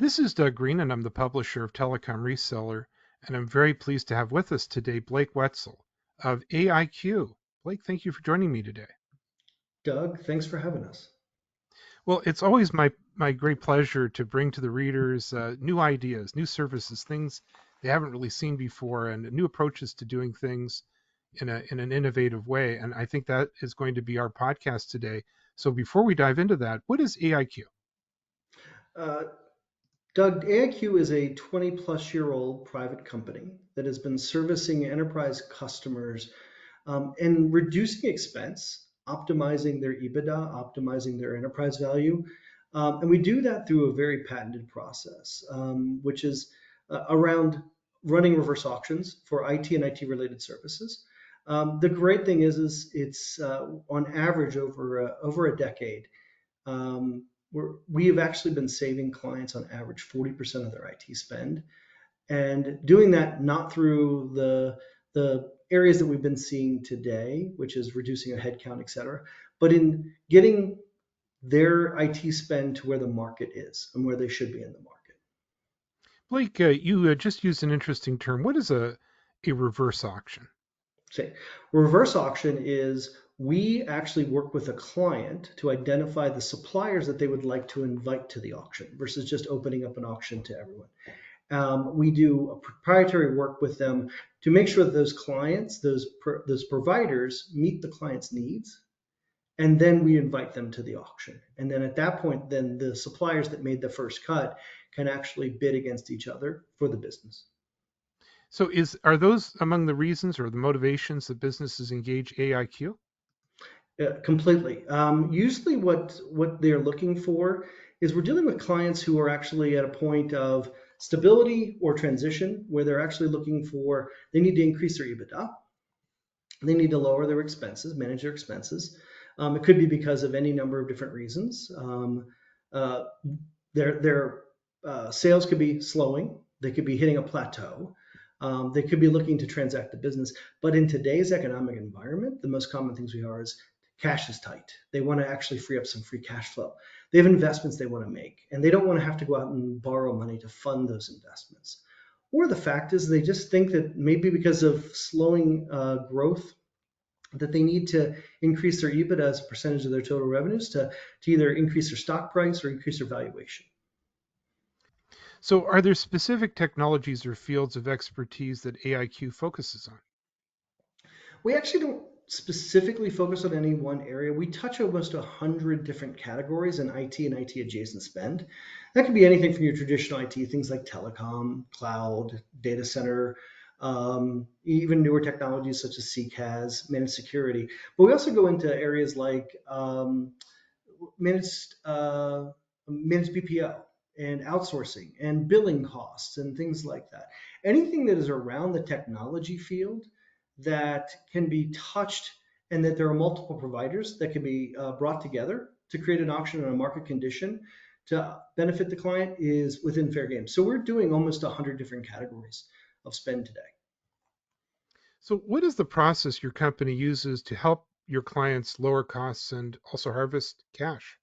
This is Doug Green, and I'm the publisher of Telecom Reseller, and I'm very pleased to have with us today Blake Wetzel of AIQ. Blake, thank you for joining me today. Doug, thanks for having us. Well, it's always my great pleasure to bring to the readers new ideas, new services, things they haven't really seen before, and new approaches to doing things in an innovative way. And I think that is going to be our podcast today. So before we dive into that, what is AIQ? Uh, Doug, AIQ is a 20 plus year old private company that has been servicing enterprise customers and reducing expense, optimizing their EBITDA, optimizing their enterprise value. And we do that through a very patented process, which is around running reverse auctions for IT and IT related services. The great thing is it's on average over a decade. We have actually been saving clients on average 40% of their IT spend, and doing that not through the areas that we've been seeing today, which is reducing a headcount, et cetera, but in getting their IT spend to where the market is and where they should be in the market. Blake, you just used an interesting term. What is a reverse auction? Say, reverse auction is we actually work with a client to identify the suppliers that they would like to invite to the auction versus just opening up an auction to everyone. We do a proprietary work with them to make sure that those clients, those providers meet the client's needs, and then we invite them to the auction. And then at that point, then the suppliers that made the first cut can actually bid against each other for the business. So are those among the reasons or the motivations that businesses engage AIQ? Completely. Usually, what they're looking for is we're dealing with clients who are actually at a point of stability or transition where they're actually looking for they need to increase their EBITDA, they need to lower their expenses, manage their expenses. It could be because of any number of different reasons. Uh, their sales could be slowing. They could be hitting a plateau. They could be looking to transact the business. But in today's economic environment, the most common things we are is cash is tight. They want to actually free up some free cash flow. They have investments they want to make, and they don't want to have to go out and borrow money to fund those investments. Or the fact is they just think that maybe because of slowing growth, that they need to increase their EBITDA as a percentage of their total revenues to either increase their stock price or increase their valuation. So are there specific technologies or fields of expertise that AIQ focuses on? We actually don't specifically focus on any one area. We touch almost 100 different categories in IT and IT adjacent spend. That could be anything from your traditional IT, things like telecom, cloud, data center, even newer technologies such as CCAS, managed security. But we also go into areas like managed managed BPO and outsourcing and billing costs and things like that. Anything that is around the technology field that can be touched and that there are multiple providers that can be brought together to create an auction on a market condition to benefit the client is within fair game. So we're doing almost 100 different categories of spend today. So what is the process your company uses to help your clients lower costs and also harvest cash?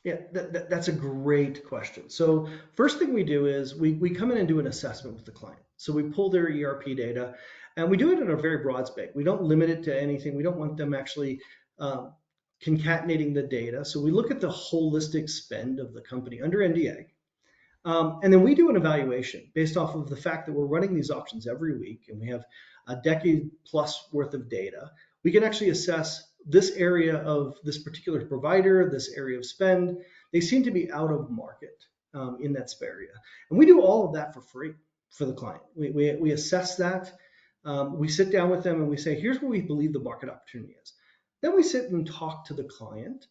Yeah, that's a great question. So first thing we do is we come in and do an assessment with the client. So we pull their ERP data, and we do it in a very broad spectrum. We don't limit it to anything. We don't want them actually concatenating the data. So we look at the holistic spend of the company under NDA. And then we do an evaluation based off of the fact that we're running these auctions every week and we have a decade plus worth of data. We can actually assess this area of this particular provider, this area of spend. They seem to be out of market in that area. And we do all of that for free for the client. We assess that. We sit down with them and we say, here's where we believe the market opportunity is. Then we sit and talk to the client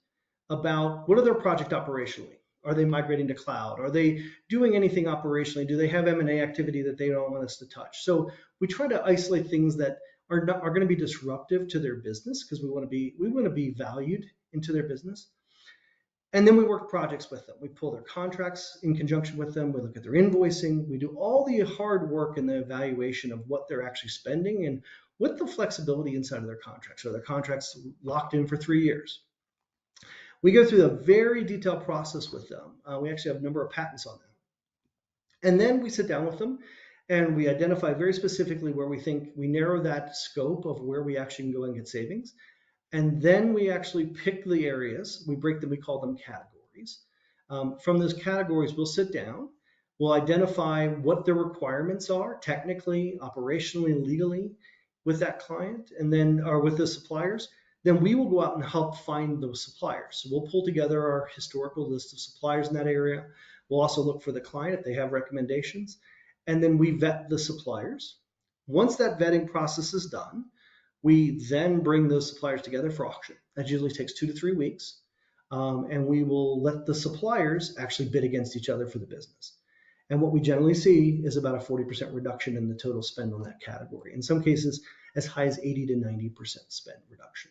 about what are their project operationally. Are they migrating to cloud? Are they doing anything operationally? Do they have M&A activity that they don't want us to touch? So we try to isolate things that are going to be disruptive to their business because we want to be valued into their business. And then we work projects with them. We pull their contracts in conjunction with them. We look at their invoicing. We do all the hard work and the evaluation of what they're actually spending and with the flexibility inside of their contracts. So their contracts locked in for 3 years. We go through a very detailed process with them. We actually have a number of patents on them. And then we sit down with them and we identify very specifically where we think we narrow that scope of where we actually can go and get savings. And then we actually pick the areas, we break them, we call them categories. From those categories, we'll sit down, we'll identify what the requirements are technically, operationally, legally with that client, and then or with the suppliers. Then we will go out and help find those suppliers. So we'll pull together our historical list of suppliers in that area. We'll also look for the client if they have recommendations. And then we vet the suppliers. Once that vetting process is done, we then bring those suppliers together for auction. That usually takes 2 to 3 weeks. And we will let the suppliers actually bid against each other for the business. And what we generally see is about a 40% reduction in the total spend on that category. In some cases, as high as 80 to 90% spend reduction.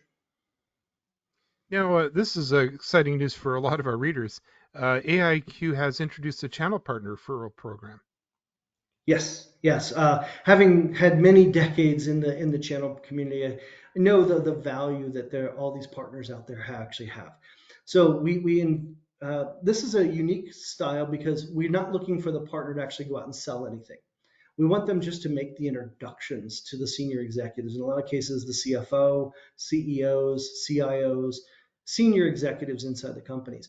Now, this is exciting news for a lot of our readers. AIQ has introduced a channel partner referral program. Yes, yes. Having had many decades in the channel community, I know the value that all these partners out there actually have. So this is a unique style because we're not looking for the partner to actually go out and sell anything. We want them just to make the introductions to the senior executives. In a lot of cases, the CFO, CEOs, CIOs, senior executives inside the companies,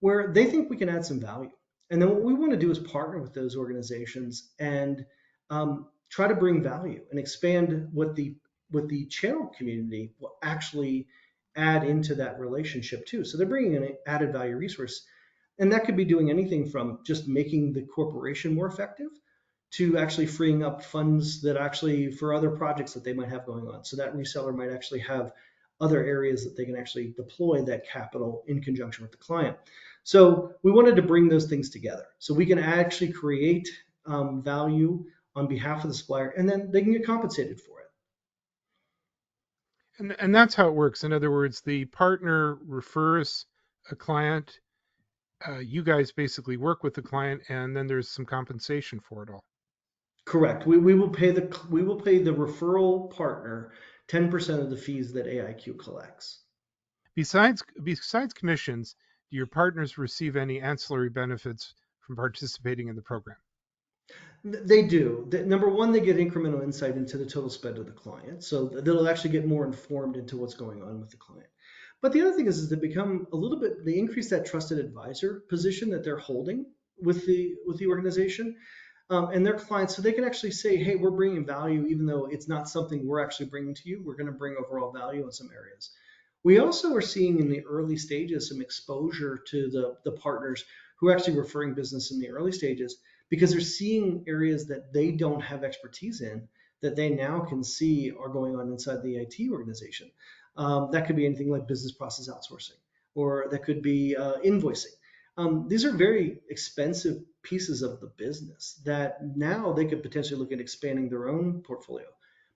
where they think we can add some value. And then what we want to do is partner with those organizations and try to bring value and expand what the channel community will actually add into that relationship too. So they're bringing an added value resource, and that could be doing anything from just making the corporation more effective to actually freeing up funds that actually for other projects that they might have going on. So that reseller might actually have other areas that they can actually deploy that capital in conjunction with the client. So we wanted to bring those things together so we can actually create value on behalf of the supplier, and then they can get compensated for it. And that's how it works. In other words, the partner refers a client. You guys basically work with the client, and then there's some compensation for it all. Correct. We will pay the referral partner 10% of the fees that AIQ collects. Besides commissions, do your partners receive any ancillary benefits from participating in the program? They do. Number one, they get incremental insight into the total spend of the client, so they'll actually get more informed into what's going on with the client. But the other thing is they become a little bit. They increase that trusted advisor position that they're holding with the organization and their clients, so they can actually say, "Hey, we're bringing value, even though it's not something we're actually bringing to you. We're going to bring overall value in some areas." We also are seeing in the early stages some exposure to the partners who are actually referring business in the early stages because they're seeing areas that they don't have expertise in that they now can see are going on inside the IT organization. That could be anything like business process outsourcing, or that could be invoicing. These are very expensive pieces of the business that now they could potentially look at expanding their own portfolio.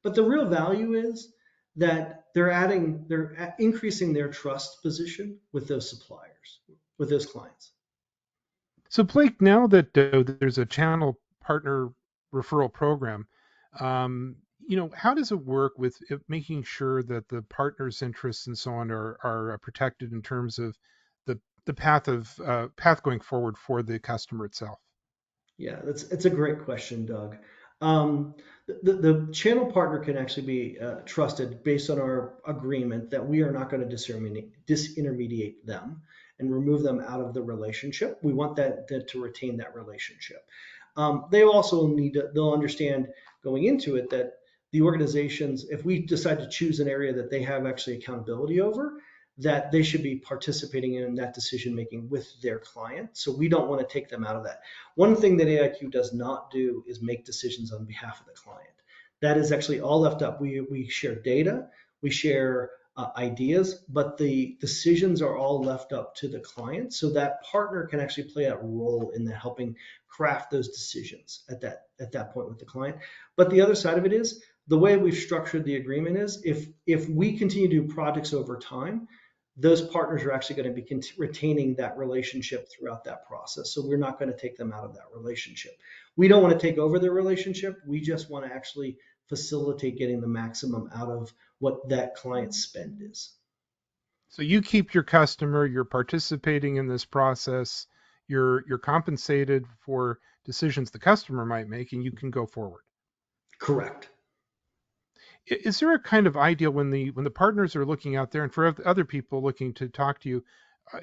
But the real value is that they're increasing their trust position with those suppliers, with those clients. So, Blake, now that there's a channel partner referral program, how does it work with making sure that the partner's interests and so on are protected in terms of the path going forward for the customer itself? Yeah, it's a great question, Doug. Um, the channel partner can actually be trusted based on our agreement that we are not going to disintermediate them and remove them out of the relationship. We want that to retain that relationship. They also they'll understand going into it that the organizations, if we decide to choose an area that they have actually accountability over, that they should be participating in that decision making with their client. So we don't want to take them out of that. One thing that AIQ does not do is make decisions on behalf of the client. That is actually all left up. We share data, we share ideas, but the decisions are all left up to the client. So that partner can actually play a role in helping craft those decisions at that point with the client. But the other side of it is the way we've structured the agreement is if we continue to do projects over time, those partners are actually going to be retaining that relationship throughout that process. So we're not going to take them out of that relationship. We don't want to take over their relationship. We just want to actually facilitate getting the maximum out of what that client's spend is. So you keep your customer, you're participating in this process, you're compensated for decisions the customer might make, and you can go forward. Correct. Is there a kind of ideal when the partners are looking out there, and for other people looking to talk to you,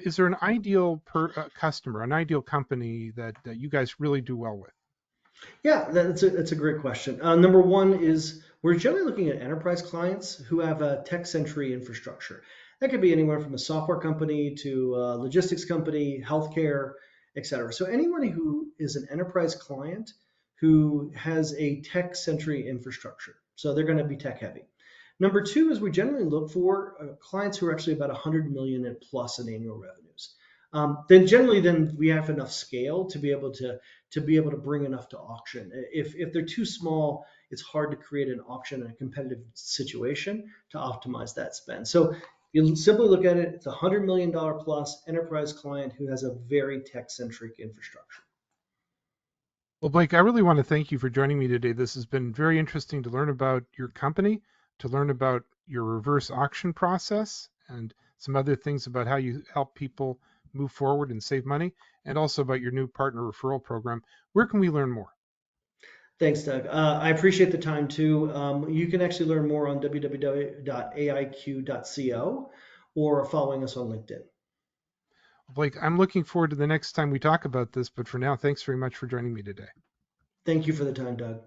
is there an ideal customer, an ideal company that you guys really do well with? Yeah, that's a great question. Number one is we're generally looking at enterprise clients who have a tech-centric infrastructure. That could be anywhere from a software company to a logistics company, healthcare, et cetera. So anyone who is an enterprise client who has a tech-centric infrastructure. So they're going to be tech heavy. Number two is we generally look for clients who are actually about 100 million and plus in annual revenues. Then we have enough scale to be able to bring enough to auction. If they're too small, it's hard to create an auction in a competitive situation to optimize that spend. So you simply look at it, it's a $100 million plus enterprise client who has a very tech-centric infrastructure. Well, Blake, I really want to thank you for joining me today. This has been very interesting to learn about your company, to learn about your reverse auction process, and some other things about how you help people move forward and save money, and also about your new partner referral program. Where can we learn more? Thanks, Doug. I appreciate the time too. You can actually learn more on www.aiq.co or following us on LinkedIn. Blake, I'm looking forward to the next time we talk about this, but for now, thanks very much for joining me today. Thank you for the time, Doug.